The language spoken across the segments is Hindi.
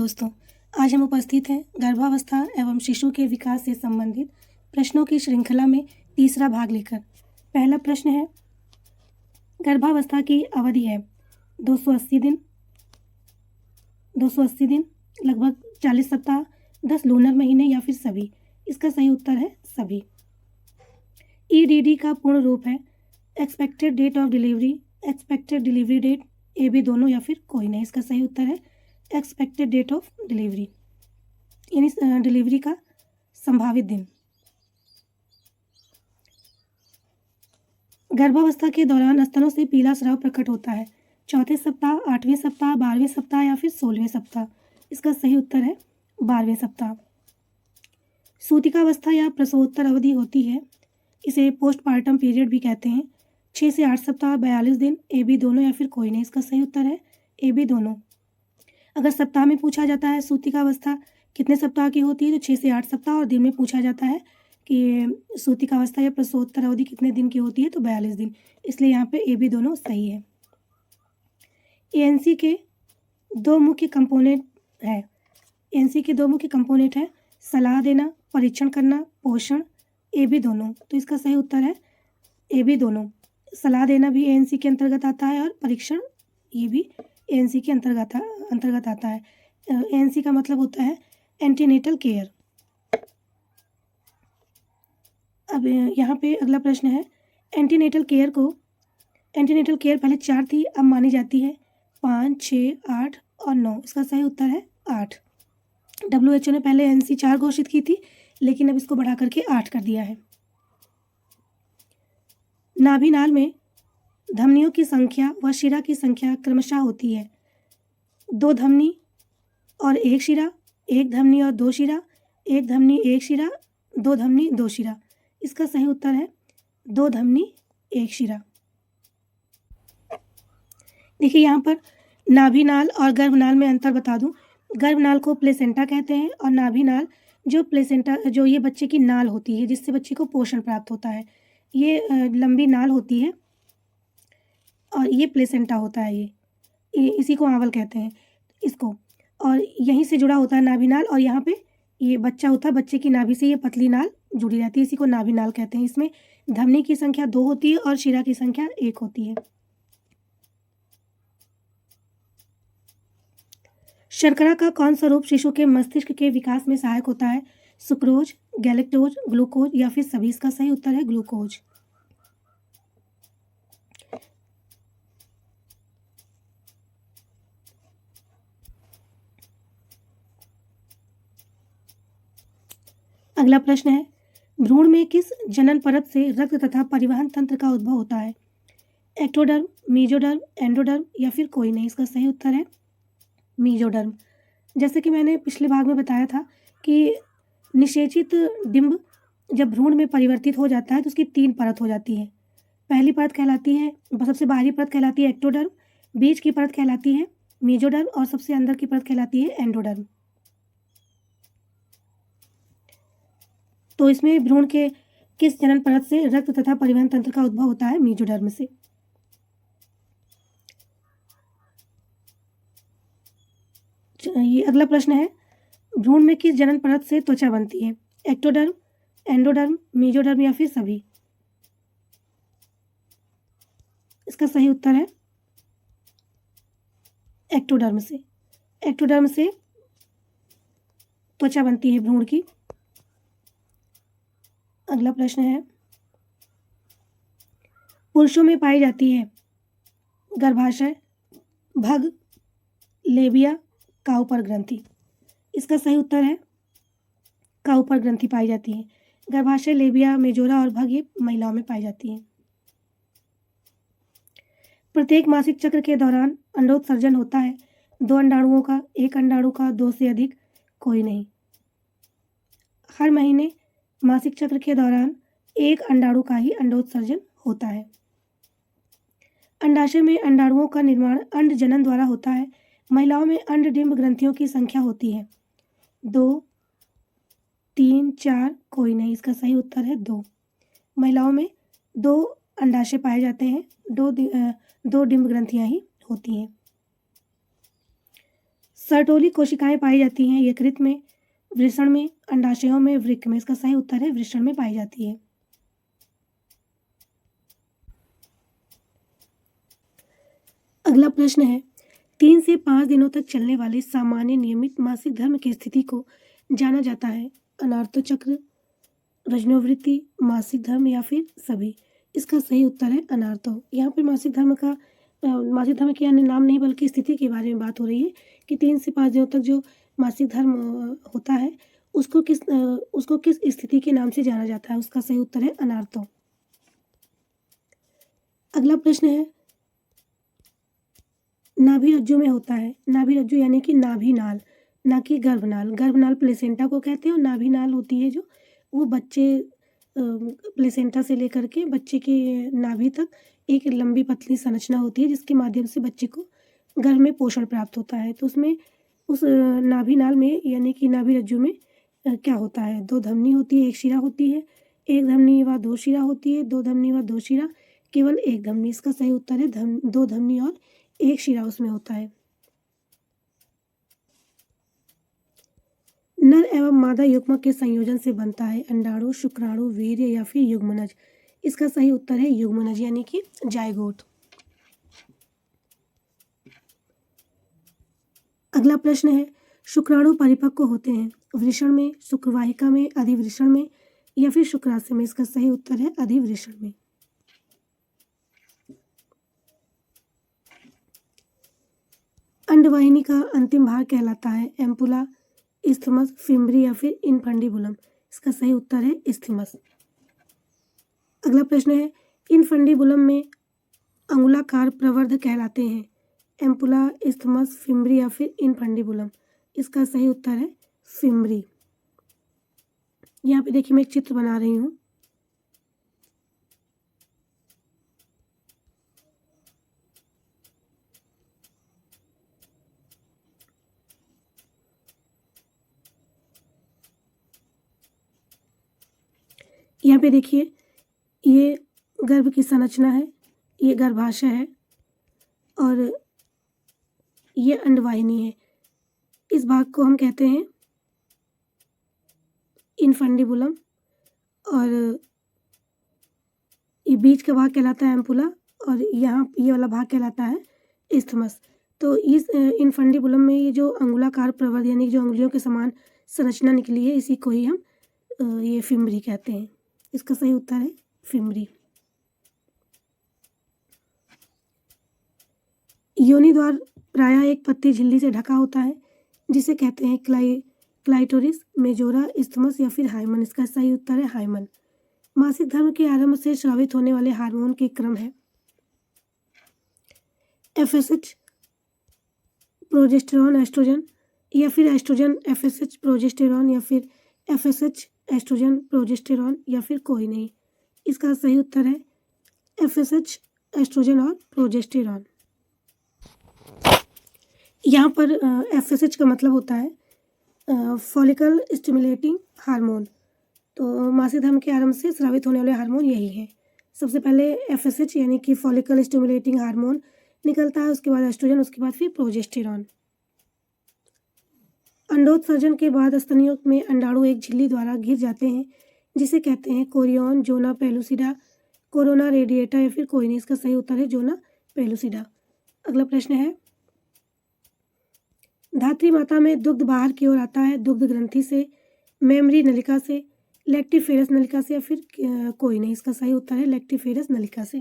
दोस्तों, आज हम उपस्थित हैं गर्भावस्था एवं शिशु के विकास से संबंधित प्रश्नों की श्रृंखला में तीसरा भाग लेकर। पहला प्रश्न है, गर्भावस्था की अवधि है 280 दिन, लगभग 40 सप्ताह, 10 लूनर महीने या फिर सभी। इसका सही उत्तर है सभी। EDD का पूर्ण रूप है expected date of delivery, expected delivery date, A B दोनों या फिर कोई नहीं। इसका सही उत्तर है एक्सपेक्टेड डेट ऑफ डिलीवरी, यानी डिलीवरी का संभावित दिन। गर्भावस्था के दौरान स्तनों से पीला स्राव प्रकट होता है चौथे सप्ताह, 8वें सप्ताह, 12वें सप्ताह या फिर 16वें सप्ताह। इसका सही उत्तर है 12वें सप्ताह। सूतिकावस्था या प्रसवोत्तर अवधि होती है, इसे पोस्टपार्टम पीरियड भी कहते हैं, 6 से 8 सप्ताह, 42 दिन, ए बी दोनों या फिर कोई नहीं। इसका सही उत्तर है ए बी दोनों। अगर सप्ताह में पूछा जाता है सूतिकावस्था कितने सप्ताह की होती है तो 6 से 8 सप्ताह, और दिन में पूछा जाता है कि सूतिकावस्था या प्रसवोत्तर अवधि कितने दिन की होती है तो 42 दिन। इसलिए यहाँ पे ए बी दोनों सही है। एएनसी के दो मुख्य कंपोनेंट है सलाह देना, परीक्षण करना, पोषण, ए बी दोनों। तो इसका सही उत्तर है ए बी दोनों। सलाह देना भी एएनसी के अंतर्गत आता है और परीक्षण ये भी एएनसी के अंतर्गत आता है। एएनसी का मतलब होता है एंटीनेटल केयर। अब यहाँ पे अगला प्रश्न है, एंटीनेटल केयर पहले 4 थी, अब मानी जाती है 5, 6, 8 और 9। इसका सही उत्तर है 8। WHO ने पहले एएनसी 4 घोषित की थी, लेकिन अब इसको बढ़ा करके 8 कर दिया है। नाभिनाल में धमनियों की संख्या व शिरा की संख्या क्रमशः होती है 2 धमनी और 1 शिरा, 1 धमनी और 2 शिरा, 1 धमनी 1 शिरा, 2 धमनी 2 शिरा। इसका सही उत्तर है 2 धमनी 1 शिरा। देखिए यहाँ पर नाभिनाल और गर्भनाल में अंतर बता दूं। गर्भनाल को प्लेसेंटा कहते हैं और नाभिनाल जो ये बच्चे की नाल होती है जिससे बच्चे को पोषण प्राप्त होता है, ये लंबी नाल होती है और ये प्लेसेंटा होता है। ये इसी को आंवल कहते हैं इसको, और यहीं से जुड़ा होता है नाभिनाल, और यहाँ पे ये बच्चा होता है, बच्चे की नाभि से ये पतली नाल जुड़ी रहती है, इसी को नाभिनाल कहते हैं। इसमें धमनी की संख्या 2 होती है और शिरा की संख्या 1 होती है। शर्करा का कौन सा रूप शिशु के मस्तिष्क के विकास में सहायक होता है? सुक्रोज, गैलेक्टोज, ग्लूकोज या फिर सभी। इसका सही उत्तर है ग्लूकोज। अगला प्रश्न है, भ्रूण में किस जनन परत से रक्त तथा परिवहन तंत्र का उद्भव होता है? एक्टोडर्म, मीजोडर्म, एंडोडर्म या फिर कोई नहीं। इसका सही उत्तर है मीजोडर्म। जैसे कि मैंने पिछले भाग में बताया था कि निषेचित डिंब जब भ्रूण में परिवर्तित हो जाता है तो उसकी 3 परत हो जाती है। पहली परत कहलाती है, सबसे बाहरी परत कहलाती है एक्टोडर्म, बीच की परत कहलाती है मीजोडर्म और सबसे अंदर की परत कहलाती है एंडोडर्म। तो इसमें भ्रूण के किस जनन परत से रक्त तथा परिवहन तंत्र का उद्भव होता है? मीजोडर्म से। ये अगला प्रश्न है, भ्रूण में किस जनन परत से त्वचा बनती है? एक्टोडर्म, एंडोडर्म, मीजोडर्म या फिर सभी। इसका सही उत्तर है एक्टोडर्म से। एक्टोडर्म से त्वचा बनती है भ्रूण की। अगला प्रश्न है, पुरुषों में पाई जाती है गर्भाशय, भग, लेबिया, काउपर ग्रंथि। इसका सही उत्तर है काउपर ग्रंथि पाई जाती है। गर्भाशय, लेबिया, मेजोरा और भग ये महिलाओं में पाई जाती है। प्रत्येक मासिक चक्र के दौरान अंडोत्सर्जन होता है 2 अंडाणुओं का, 1 अंडाणु का, 2 से अधिक, कोई नहीं। हर महीने मासिक चक्र के दौरान 1 अंडाणु का ही अंडोत्सर्जन होता है। अंडाशय में अंडाणुओं का निर्माण अंड जनन द्वारा होता है। महिलाओं में अंडडिंब ग्रंथियों की संख्या होती है 2, 3, 4, कोई नहीं। इसका सही उत्तर है 2। महिलाओं में 2 अंडाशय पाए जाते हैं, 2 डिंब ग्रंथियां ही होती हैं। सर्टोली कोशिकाएं पाई जाती हैं यकृत में, वृषण में, अंडाशयों में, वृक्क में। इसका सही उत्तर है वृषण में पाई जाती है। अगला प्रश्न है 3 से 5 दिनों तक चलने वाले सामान्य नियमित मासिक धर्म की स्थिति को जाना जाता है अनार्त चक्र, रजनोवृत्ति, मासिक धर्म या फिर सभी। इसका सही उत्तर है अनार्तो। यहाँ पर मासिक धर्म के अन्य नाम नहीं बल्कि स्थिति के बारे में बात हो रही है कि 3 से 5 दिनों तक जो मासिक धर्म होता है उसको किस स्थिति के नाम से जाना जाता है। उसका सही उत्तर है अनार्तो। अगला प्रश्न है नाभि रज्जु में होता है। नाभि रज्जु यानी कि नाभि नाल, ना कि गर्भनाल। गर्भनाल प्लेसेंटा को कहते हैं और नाभि नाल होती है जो वो बच्चे प्लेसेंटा से लेकर के बच्चे की नाभि तक एक लंबी पतली संरचना होती है जिसके माध्यम से बच्चे को गर्भ में पोषण प्राप्त होता है। तो उसमें उस नाभि नाल में यानी कि नाभि रज्जु में क्या होता है, 2 धमनी होती है, 1 शिरा होती है, 1 धमनी व 2 शिरा होती है, 2 धमनी व 2 शिरा, केवल 1 धमनी। इसका सही उत्तर है 2 धमनी और 1 शिरा उसमें होता है। नर एवं मादा युग्मक के संयोजन से बनता है अंडाणु, शुक्राणु, वीर्य या फिर युग्मनज। इसका सही उत्तर है युग्मनज यानी कि जायगोट। अगला प्रश्न है शुक्राणु परिपक्व होते हैं वृषण में, शुक्रवाहिका में, अधिवृषण में या फिर शुक्राशय में। इसका सही उत्तर है अधिवृषण में। अंडवाहिनी का अंतिम भाग कहलाता है एम्पुला, इस्थमस, फिम्बरी या फिर इनफंडिबुलम। इसका सही उत्तर है इस्थमस। अगला प्रश्न है इनफंडिबुलम में अंगुलाकार प्रवर्ध कहलाते हैं एम्पुला, इस्थमस, फिम्बरी या फिर इनफंडिबुलम। इसका सही उत्तर है फिम्बरी। यहाँ पे देखिए मैं एक चित्र बना रही हूँ। यहाँ पे देखिए ये गर्भ की संरचना है, ये गर्भाशय है और ये अंडवाहिनी है। इस भाग को हम कहते हैं इनफंडिबुलम और ये बीच का भाग कहलाता है एम्पुला और यहाँ ये वाला भाग कहलाता है इस्थमस। तो इस इनफंडिबुलम में ये जो अंगुलाकार प्रवर्ध यानी जो अंगुलियों के समान संरचना निकली है इसी को ही हम ये फिम्बरी कहते हैं। इसका सही उत्तर है फिम्बरी। योनि द्वार प्रायः एक पत्ती झिल्ली से ढका होता है जिसे कहते हैं क्लाइटोरिस, मेजोरा, इस्थमस या फिर हाइमन। इसका सही उत्तर है हाइमन। मासिक धर्म के आरंभ से स्रावित होने वाले हार्मोन के क्रम है एफएसएच, प्रोजेस्टेरॉन, एस्ट्रोजन या फिर एस्ट्रोजन, एफएसएच, प्रोजेस्टेरॉन या फिर एफएसएच, एस्ट्रोजन, प्रोजेस्टेरॉन या फिर कोई नहीं। इसका सही उत्तर है एफएसएच, एस्ट्रोजन और प्रोजेस्टेरॉन। यहाँ पर एफएसएच का मतलब होता है फॉलिकल स्टिमुलेटिंग हार्मोन। तो मासिक धर्म के आरंभ से स्रावित होने वाले हार्मोन यही है। सबसे पहले एफएसएच यानी कि फॉलिकल स्टिमुलेटिंग हार्मोन निकलता है, उसके बाद एस्ट्रोजन, उसके बाद फिर प्रोजेस्टेरॉन। अंडोत्सर्जन के बाद स्तनियों में अंडाणु एक झिल्ली द्वारा घिर जाते हैं जिसे कहते हैं chorion, zona pellucida, corona radiata या फिर कोई नहीं। इसका सही उत्तर है जोना पेलुसिडा। अगला प्रश्न है धात्री माता में दुग्ध बाहर की ओर आता है दुग्ध ग्रंथि से, मेमरी नलिका से, लेक्टिफेरस नलिका से या फिर कोई नहीं। इसका सही उत्तर है लेक्टिफेरस नलिका से।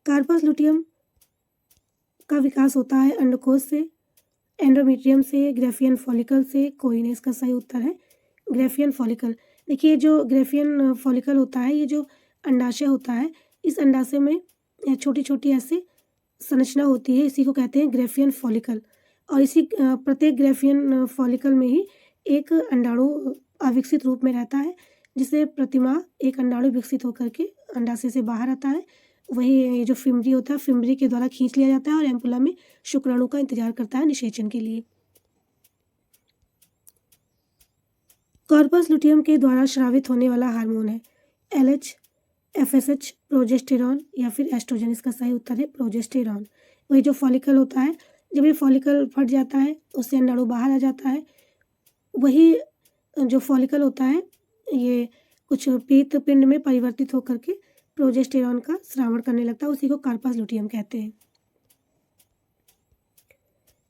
कार्पस लुटियम का विकास होता है अंडकोश से, एंडोमेट्रियम से, ग्रेफियन फॉलिकल से, कोई नहीं। इसका सही उत्तर है ग्रेफियन फॉलिकल। देखिए जो ग्रेफियन फॉलिकल होता है ये जो अंडाशय होता है इस अंडाशय में छोटी छोटी ऐसे संरचना होती है, इसी को कहते हैं ग्रेफियन फॉलिकल। और इसी प्रत्येक ग्रेफियन फॉलिकल में ही एक अंडाणु अविकसित रूप में रहता है जिसे प्रतिमाह एक अंडाणु विकसित होकर के अंडाशय से बाहर आता है। वही ये जो फिम्बरी होता है फिम्बरी के द्वारा खींच लिया जाता है और एम्पुला में शुक्राणु का इंतजार करता है निषेचन के लिए। कॉर्पस लुटियम के द्वारा स्रावित होने वाला हार्मोन है एलएच, एफएसएच, प्रोजेस्टेरॉन या फिर एस्ट्रोजन। इसका सही उत्तर है प्रोजेस्टेरॉन। वही जो फॉलिकल होता है जब ये फॉलिकल फट जाता है उससे अंडाणु बाहर आ जाता है। वही जो फॉलिकल होता है ये कुछ पीत पिंड में परिवर्तित होकर के प्रोजेस्टेरॉन का स्रावण करने लगता है, उसी को कार्पस लुटियम कहते हैं।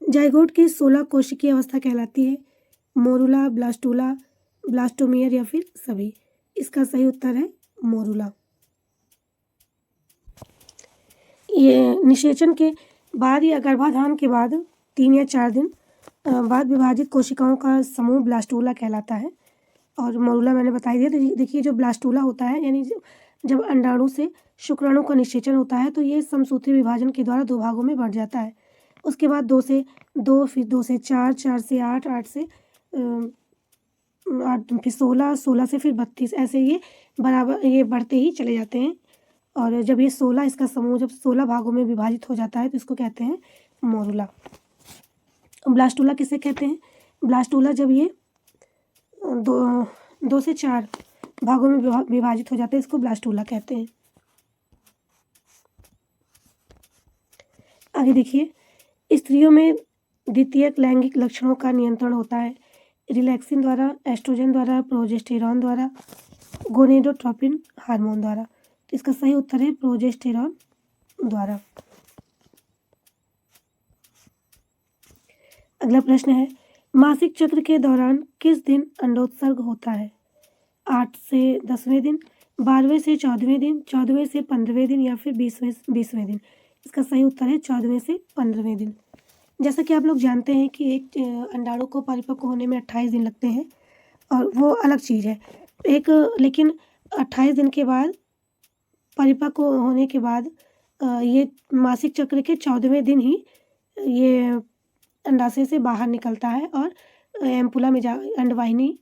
जाइगोट की 16 कोशिकीय अवस्था कहलाती है, मोरुला, ब्लास्टूला, ब्लास्टोमियर या फिर सभी। इसका सही उत्तर है मोरुला। ये निषेचन के बाद या गर्भाधान के बाद 3 या 4 दिन बाद विभाजित कोशिकाओं का समूह ब्लास्टूला कहलाता है। और मोरुला मैंने बता दिया। देखिए जो ब्लास्टूला होता है यानी जब अंडाणु से शुक्राणु का निषेचन होता है तो ये समसूत्री विभाजन के द्वारा 2 भागों में बढ़ जाता है। उसके बाद 2 से 2, फिर 2 से 4, 4 से 8, 8 से 8, फिर 16, 16 से फिर 32, ऐसे ये बराबर ये बढ़ते ही चले जाते हैं। और जब ये 16 इसका समूह जब 16 भागों में विभाजित हो जाता है तो इसको कहते हैं मोरुला। ब्लास्टूला किसे कहते हैं? ब्लास्टूला जब ये 2 से 4 भागों में विभाजित हो जाते हैं इसको ब्लास्टूला कहते हैं। आगे देखिए, स्त्रियों में द्वितीयक लैंगिक लक्षणों का नियंत्रण होता है रिलैक्सिन द्वारा, एस्ट्रोजन द्वारा, प्रोजेस्टेरॉन द्वारा, गोनेडोट्रोपिन हार्मोन द्वारा। तो इसका सही उत्तर है प्रोजेस्टेरॉन द्वारा। अगला प्रश्न है, मासिक चक्र के दौरान किस दिन अंडोत्सर्ग होता है? 8 से 10वें दिन, 12वें से 14वें दिन, 14वें से 15वें दिन या फिर 20वें दिन। इसका सही उत्तर है 14वें से 15वें दिन। जैसा कि आप लोग जानते हैं कि एक अंडाणु को परिपक्व होने में 28 दिन लगते हैं और वो अलग चीज़ है। लेकिन 28 दिन के बाद परिपक्व होने के बाद ये मासिक चक्र के 14वें दिन ही ये अंडाशय से बाहर निकलता है और एम्पुला में अंडवाहिनी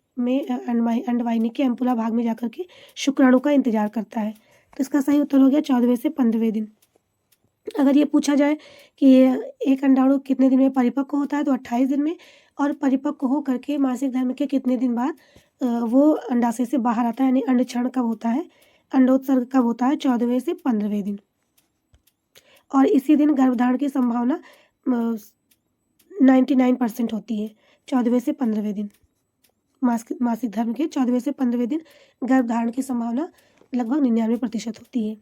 के एम्पुला भाग में जाकर के शुक्राणु का इंतजार करता है। तो इसका सही उत्तर हो गया 14वें से 15वें दिन। अगर ये पूछा जाए कि एक अंडाणु कितने दिन में परिपक्व होता है तो 28 दिन में, और परिपक्व हो करके मासिक धर्म के कितने दिन बाद वो अंडाशय से बाहर आता है, यानी अंडक्षरण कब होता है, अंडोत्सर्ग कब होता है? 14वें से 15वें दिन। और इसी दिन गर्भधारण की संभावना 99% होती है 14वें से 15वें दिन। मासिक धर्म के 14वें से 15वें दिन गर्भधारण की संभावना लगभग 99% होती है।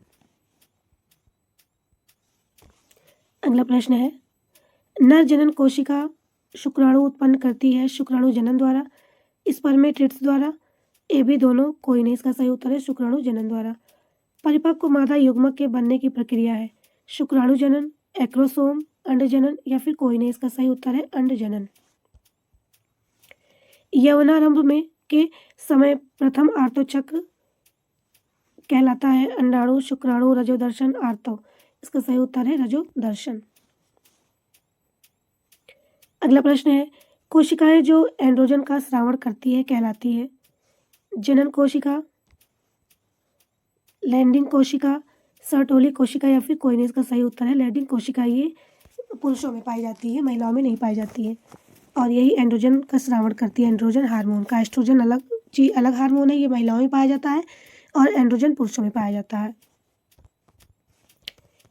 अगला प्रश्न है, नर जनन कोशिका शुक्राणु उत्पन्न करती है शुक्राणु जनन द्वारा, स्पर्मेटिड्स द्वारा, ये भी दोनों, कोई नहीं। इसका सही उत्तर है शुक्राणु जनन द्वारा। परिपक्व मादा युग्मक के बनने की प्रक्रिया है शुक्राणु जनन, एक्रोसोम, अंड जनन या फिर कोई नहीं। इसका सही उत्तर है अंड जनन। यौनारंभ में के समय प्रथम आर्तोचक्र कहलाता है अंडाणु, शुक्राणु, रजोदर्शन, आर्तव। इसका सही उत्तर है रजोदर्शन। अगला प्रश्न है, कोशिकाएं जो एंड्रोजन का स्रावण करती है कहलाती है जनन कोशिका, लैंडिंग कोशिका, सर्टोली कोशिका या फिर कोई नहीं। इसका सही उत्तर है लैंडिंग कोशिका। ये पुरुषों में पाई जाती है, महिलाओं में नहीं पाई जाती है, और यही एंड्रोजन का स्रावण करती है। एंड्रोजन हार्मोन का, एस्ट्रोजन अलग हार्मोन है, ये महिलाओं में पाया जाता है और एंड्रोजन पुरुषों में पाया जाता है।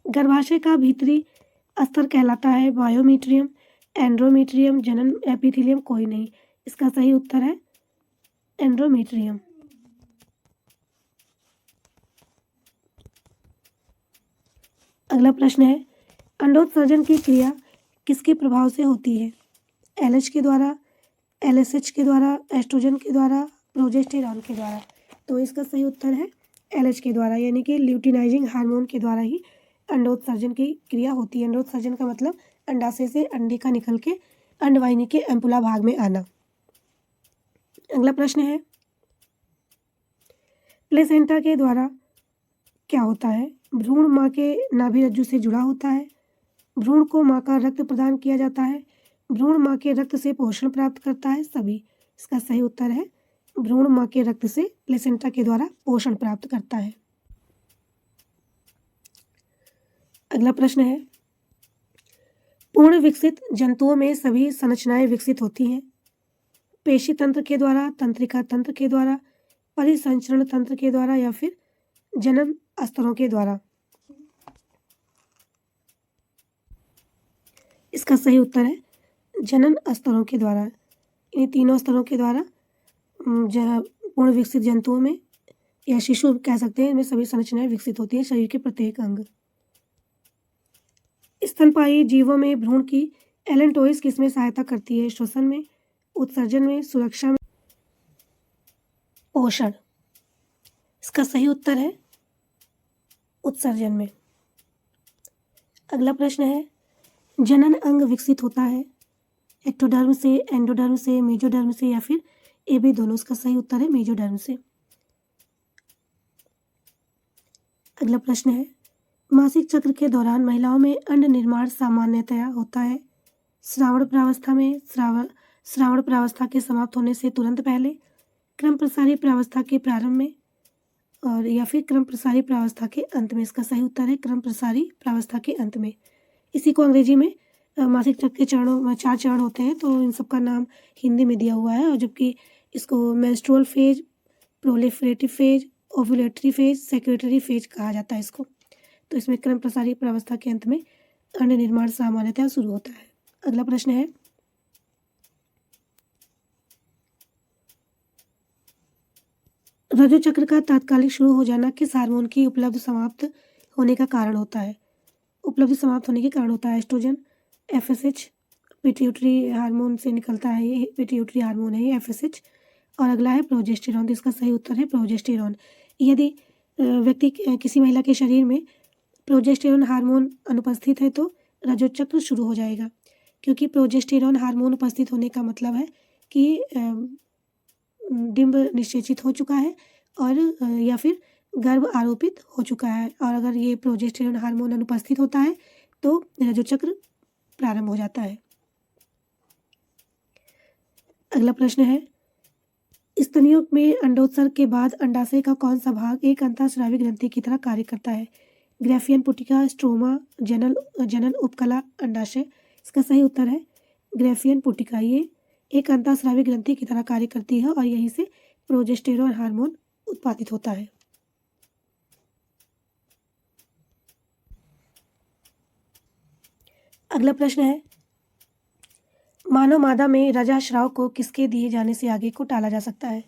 गर्भाशय का भीतरी स्तर कहलाता है बायोमीट्रियम, एंड्रोमीट्रियम, जनन एपिथेलियम, कोई नहीं। इसका सही उत्तर है एंड्रोमीट्रियम। अगला प्रश्न है, अंडोत्सर्जन की क्रिया किसके प्रभाव से होती है? LH के द्वारा, LSH के द्वारा, एस्ट्रोजन के द्वारा, प्रोजेस्टेरॉन के द्वारा। तो इसका सही उत्तर है LH के द्वारा, यानी कि ल्यूटिनाइजिंग हार्मोन के द्वारा ही अंडोत्सर्जन की क्रिया होती है। अंडोत्सर्जन का मतलब अंडाशय से अंडे का निकल के अंडवाहिनी के एम्पुला भाग में आना। अगला प्रश्न है, प्लेसेंटा के द्वारा क्या होता है? भ्रूण माँ के नाभि रज्जु से जुड़ा होता है, भ्रूण को माँ का रक्त प्रदान किया जाता है, भ्रूण माँ के रक्त से पोषण प्राप्त करता है, सभी। इसका सही उत्तर है भ्रूण माँ के रक्त से प्लेसेंटा के द्वारा पोषण प्राप्त करता है। अगला प्रश्न है, पूर्ण विकसित जंतुओं में सभी संरचनाएं विकसित होती हैं पेशी तंत्र के द्वारा, तंत्रिका तंत्र के द्वारा, परिसंचरण तंत्र के द्वारा या फिर जन्म स्तरों के द्वारा। इसका सही उत्तर है जनन स्तरों के द्वारा। इन तीनों स्तरों के द्वारा पूर्ण विकसित जंतुओं में या शिशु कह सकते हैं, इनमें सभी संरचनाएं विकसित होती हैं, शरीर के प्रत्येक अंग। स्तनपायी जीवों में भ्रूण की एलेंटोइस किसमें सहायता करती है? श्वसन में, उत्सर्जन में, सुरक्षा में, पोषण। इसका सही उत्तर है उत्सर्जन में। अगला प्रश्न है, जनन अंग विकसित होता है एक्टोडर्म से, एंडोडर्म से, मेजोडर्म से या फिर ए बी दोनों? इसका सही उत्तर है मेजोडर्म से। अगला प्रश्न है, मासिक चक्र के दौरान महिलाओं में अंड निर्माण सामान्यतया होता है श्रावण प्रावस्था में, श्रावण प्रावस्था के समाप्त होने से तुरंत पहले, क्रम प्रसारी प्रावस्था के प्रारंभ में और या फिर क्रम प्रसारी प्रावस्था के अंत में? इसका सही उत्तर है क्रम प्रसारी प्रावस्था के अंत में। इसी को अंग्रेजी में मासिक चक्र के चरणों 4 चरण होते हैं, तो इन सबका नाम हिंदी में दिया हुआ है, और जबकि इसको menstrual phase, proliferative phase, ovulatory phase, secretary phase कहा जाता है इसको। तो इसमें क्रम प्रसारी प्रावस्था के अंत में अंड निर्माण सामान्यतः शुरू होता है। अगला प्रश्न है, रजो चक्र का तात्कालिक शुरू हो जाना किस हार्मोन की उपलब्ध समाप्त होने का कारण होता है? उपलब्धि समाप्त होने के कारण होता है एस्ट्रोजन, एफएसएच, पिट्यूटरी हार्मोन से निकलता है ये, पिट्यूटरी हार्मोन है ये एफएसएच। और अगला है प्रोजेस्टेरॉन, तो इसका सही उत्तर है प्रोजेस्टेरॉन। यदि व्यक्ति किसी महिला के शरीर में प्रोजेस्टेरॉन हार्मोन अनुपस्थित है तो रजोचक्र शुरू हो जाएगा, क्योंकि प्रोजेस्टेरॉन हार्मोन उपस्थित होने का मतलब है कि डिंब निषेचित हो चुका है और या फिर गर्भ आरोपित हो चुका है, और अगर ये प्रोजेस्टेरॉन हार्मोन अनुपस्थित होता है तो रजोचक्र प्रारंभ हो जाता है। अगला प्रश्न है, स्तनियों में अंडोत्सर्ग के बाद अंडाशय का कौन सा भाग एक अंतःस्रावी ग्रंथि की तरह कार्य करता है? ग्राफियन पुटिका, स्ट्रोमा, जनन उपकला, अंडाशय? इसका सही उत्तर है ग्राफियन पुटिका। ये एक अंतःस्रावी ग्रंथि की तरह कार्य करती है और यहीं से प्रोजेस्टेरॉन हार्मोन उत्पादित होता है। अगला प्रश्न है, मानव मादा में रजस्राव को किसके दिए जाने से आगे को टाला जा सकता है?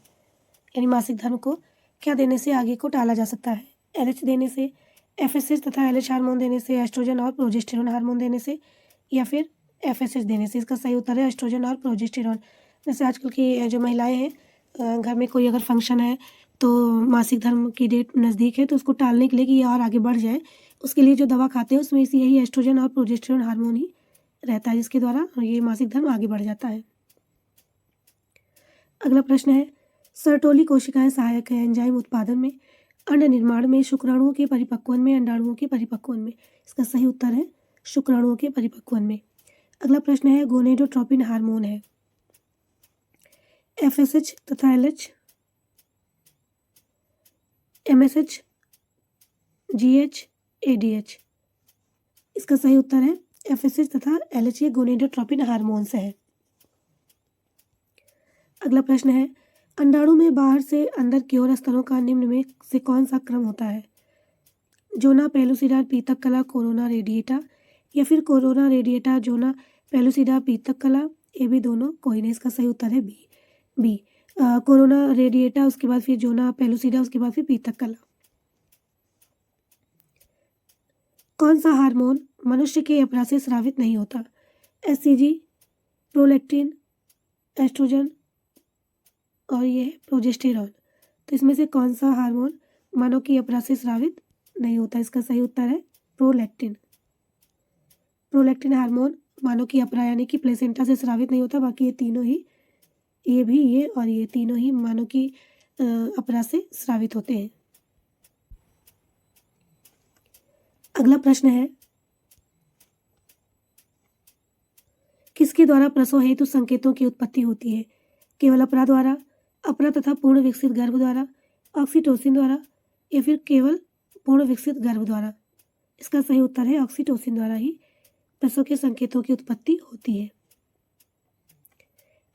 यानी मासिक धर्म को क्या देने से आगे को टाला जा सकता है? एलएच देने से, एफएसएच तथा एलएच हार्मोन देने से, एस्ट्रोजन और प्रोजेस्टेरॉन हार्मोन देने से या फिर एफएसएच देने से? इसका सही उत्तर है एस्ट्रोजन और प्रोजेस्टेरॉन। जैसे आजकल की जो महिलाएं हैं, घर में कोई अगर फंक्शन है तो मासिक धर्म की डेट नज़दीक है तो उसको टालने के लिए कि ये और आगे बढ़ जाए, उसके लिए जो दवा खाते हैं उसमें यही एस्ट्रोजन और प्रोजेस्टेरॉन हार्मोन ही रहता है, जिसके द्वारा ये मासिक धर्म आगे बढ़ जाता है। अगला प्रश्न है, सर्टोली कोशिकाएं सहायक है एंजाइम उत्पादन में, अंड निर्माण में, शुक्राणुओं के परिपक्वन में, अंडाणुओं के परिपक्वन में? इसका सही उत्तर है शुक्राणुओं के परिपक्वन में। अगला प्रश्न है, गोनेडोट्रोपिन हार्मोन है एफएसएच तथा एलएच, एमएसएच, जीएच, एडीएच? इसका सही उत्तर है एफएसएच तथा एलएच, ये गोनेडोट्रोपिन हार्मोन्स है। अगला प्रश्न है, अंडाणु में बाहर से अंदर की ओर स्तरों का निम्न में से कौन सा क्रम होता है? जोना पेलुसिडा पीतक कला, कोरोना रेडिएटा या फिर कोरोना रेडिएटा जोना पेलुसिडा पीतक कला, ए बी दोनों? कोई नहीं। इसका सही उत्तर है बी कोरोना रेडिएटा, उसके बाद फिर जोना पेलुसिडा, उसके बाद फिर पीतक कला। कौन सा हार्मोन मनुष्य के अपराध से स्रावित नहीं होता? एससीजी, प्रोलैक्टिन, एस्ट्रोजन और ये प्रोजेस्टेरॉन। तो इसमें से कौन सा हार्मोन मानव की अपराध से स्रावित नहीं होता? इसका सही उत्तर है प्रोलैक्टिन। प्रोलैक्टिन हार्मोन मानव की अपरा यानी कि प्लेसेंटा से स्रावित नहीं होता, बाकी ये तीनों ही, ये और ये तीनों ही मानव की अपरा से स्रावित होते हैं। अगला प्रश्न है, किसके द्वारा प्रसव हेतु संकेतों की उत्पत्ति होती है? केवल अपरा द्वारा, अपरा तथा पूर्ण विकसित गर्भ द्वारा, ऑक्सीटोसिन द्वारा या फिर केवल पूर्ण विकसित गर्भ द्वारा? इसका सही उत्तर है ऑक्सीटोसिन द्वारा ही प्रसव के संकेतों की उत्पत्ति होती है।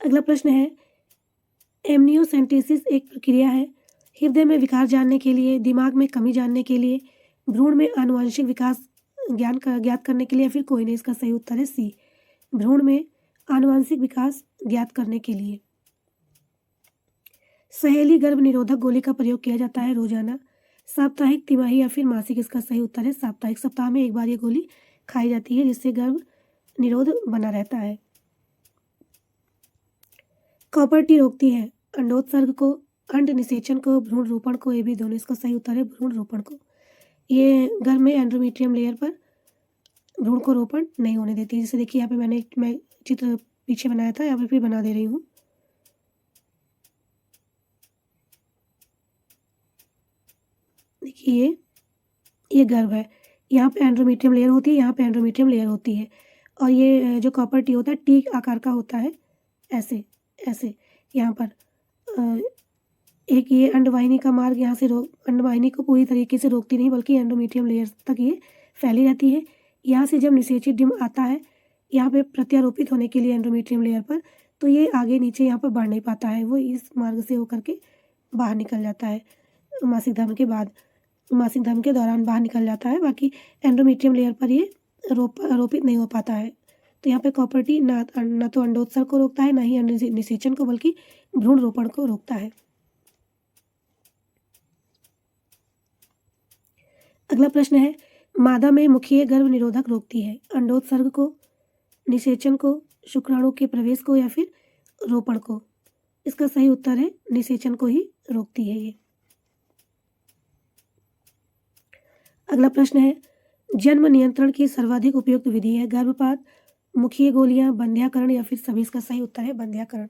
अगला प्रश्न है, एमनियोसेंटेसिस एक प्रक्रिया है हृदय में विकार जानने के लिए, दिमाग में कमी जानने के लिए, भ्रूण में आनुवंशिक विकास ज्ञात करने के लिए या फिर कोई नहीं? इसका सही उत्तर है सी, भ्रूण में आनुवंशिक विकास ज्ञात करने के लिए। सहेली गर्भ निरोधक गोली का प्रयोग किया जाता है रोजाना, साप्ताहिक, तिमाही या फिर मासिक। इसका सही उत्तर है साप्ताहिक। सप्ताह में एक बार ये गोली खाई जाती है जिससे गर्भ निरोध बना रहता है। कॉपर टी रोकती है अंडोत्सर्ग को, अंड निषेचन को, भ्रूण रोपण को, ये भी दोनों। इसका सही उत्तर है भ्रूण रोपण को। ये गर्भ में एंडोमेट्रियम लेयर पर भ्रूण को रोपण नहीं होने देती। जैसे देखिए यहाँ पे मैं चित्र पीछे बनाया था, यहाँ पे फिर बना दे रही हूँ। देखिए ये गर्भ है, यहाँ पे एंडोमेट्रियम लेयर होती है, यहाँ पे एंडोमेट्रियम लेयर होती है, और ये जो कॉपर टी होता है टी आकार का होता है, ऐसे ऐसे। यहाँ पर एक ये अंडवाहिनी का मार्ग यहाँ से अंडवाहिनी को पूरी तरीके से रोकती नहीं, बल्कि एंडोमेट्रियम लेयर तक ये फैली रहती है। यहाँ से जब निषेचित डिम्ब आता है यहाँ पे प्रत्यारोपित होने के लिए एंडोमेट्रियम लेयर पर, तो ये आगे नीचे यहाँ पर बढ़ नहीं पाता है, वो इस मार्ग से होकर के बाहर निकल जाता है। मासिक धर्म के बाद, मासिक धर्म के दौरान बाहर निकल जाता है, बाकी एंडोमेट्रियम लेयर पर ये आरोपित नहीं हो पाता है। तो यहाँ पे कॉपर टी ना तो अंडोत्सर्ग को रोकता है, ना ही अंड निषेचन को, बल्कि भ्रूण रोपण को रोकता है। अगला प्रश्न है, मादा में मुखीय गर्भ निरोधक रोकती है अंडोत्सर्ग को, निषेचन को, शुक्राणु के प्रवेश को, या फिर रोपण को। इसका सही उत्तर है निषेचन को ही रोकती है ये। अगला प्रश्न है, जन्म नियंत्रण की सर्वाधिक उपयुक्त विधि है गर्भपात, मुखीय गोलियां, बंध्याकरण, या फिर सभी। इसका सही उत्तर है बंध्याकरण,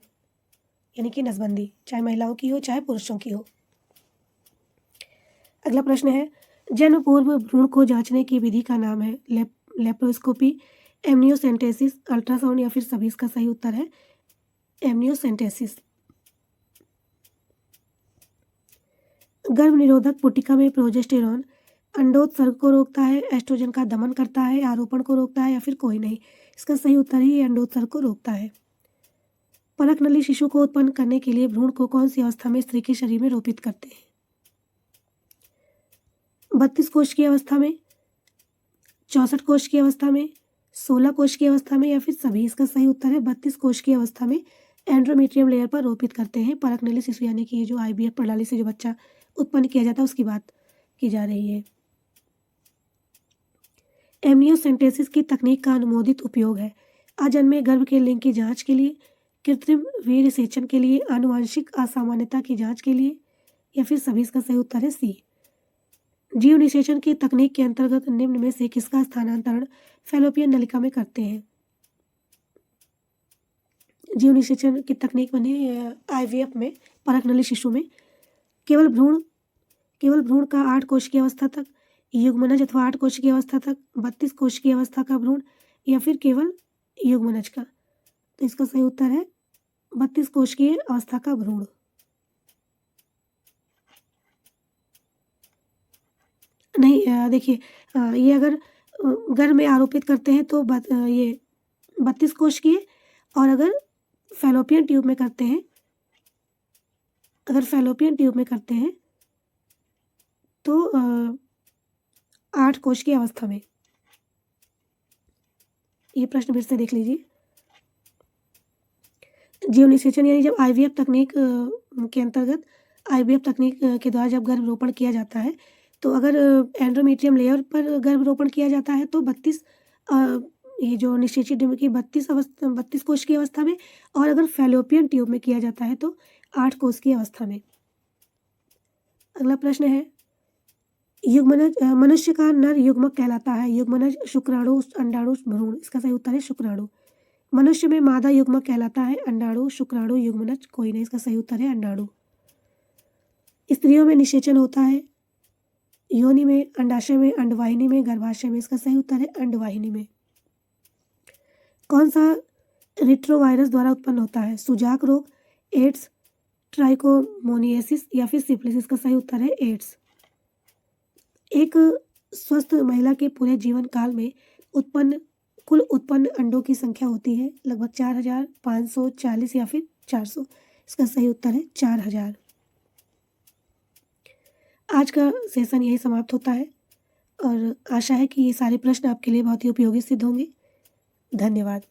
यानी कि नसबंदी, चाहे महिलाओं की हो चाहे पुरुषों की हो। अगला प्रश्न है, जन्म पूर्व भ्रूण को जांचने की विधि का नाम है लेप्रोस्कोपी, एमनियोसेंटेसिस, अल्ट्रासाउंड, या फिर सभी। इसका सही उत्तर है एमनियोसेंटेसिस। गर्भ निरोधक पुटिका में प्रोजेस्टेरॉन अंडोत्सर्ग को रोकता है, एस्ट्रोजन का दमन करता है, आरोपण को रोकता है, या फिर कोई नहीं। इसका सही उत्तर ही अंडोत्सर्ग को रोकता है। परक नली शिशु को उत्पन्न करने के लिए भ्रूण को कौन सी अवस्था में स्त्री के शरीर में रोपित करते हैं? 32 कोष की अवस्था में, 64 कोष की अवस्था में, 16 कोष की अवस्था में, या फिर सभी। इसका सही उत्तर है 32 कोष की अवस्था में एंडोमेट्रियम लेयर पर रोपित करते हैं परक नली शिशु, यानी कि ये जो IVF प्रणाली से जो बच्चा उत्पन्न किया जाता है उसकी बात की जा रही है। एमनियोसेंटेसिस की तकनीक का अनुमोदित उपयोग है अजन्मे गर्भ के लिंग की जांच के लिए, कृत्रिम वीर्य सेचन के लिए, आनुवंशिक असामान्यता की जांच के लिए, या फिर सभी। इसका सही उत्तर है सी। जीव निषेचन की तकनीक के अंतर्गत निम्न में से किसका स्थानांतरण फैलोपियन नलिका में करते हैं? जीव निषेचन की तकनीक बनी IVF में परक नली शिशु में केवल भ्रूण का 8 कोश की अवस्था तक, युग्मनज अथवा 8 कोश की अवस्था तक, 32 कोश की अवस्था का भ्रूण, या फिर केवल युग्मनज का। तो इसका सही उत्तर है 32 कोश की अवस्था का भ्रूण। नहीं, देखिए ये अगर गर्भ में आरोपित करते हैं तो ये 32 कोश की है, और अगर फैलोपियन ट्यूब में करते हैं, तो 8 कोश की अवस्था में। ये प्रश्न फिर से देख लीजिए। जीव निषेचन यानी जब IVF तकनीक के अंतर्गत IVF तकनीक के द्वारा जब गर्भरोपण किया जाता है, तो अगर एंडोमेट्रियम लेयर पर गर्भरोपण किया जाता है तो 32 ये जो निषेचित डिम्ब की 32 कोश की अवस्था में, और अगर फैलोपियन ट्यूब में किया जाता है तो 8 कोश की अवस्था में। अगला प्रश्न है, युग्मनज मनुष्य का नर युग्मक कहलाता है युग्मनज, शुक्राणु, अंडाणु, भ्रूण। इसका सही उत्तर है शुक्राणु। मनुष्य में मादा युग्मक कहलाता है अंडाणु, शुक्राणु, युग्मनज, कोई नहीं। इसका सही उत्तर है अंडाणु। स्त्रियों में निषेचन होता है योनि में, अंडाशय में, अंडवाहिनी में, गर्भाशय में। इसका सही उत्तर है अंडवाहिनी में। कौन सा रिट्रोवायरस द्वारा उत्पन्न होता है? सुजाक रोग, एड्स, ट्राइकोमोनियासिस, या फिर सिफिलिस। इसका सही उत्तर है एड्स। एक स्वस्थ महिला के पूरे जीवन काल में कुल उत्पन्न अंडों की संख्या होती है लगभग 4540 या फिर 400। इसका सही उत्तर है 4000। आज का सेशन यही समाप्त होता है, और आशा है कि ये सारे प्रश्न आपके लिए बहुत ही उपयोगी सिद्ध होंगे। धन्यवाद।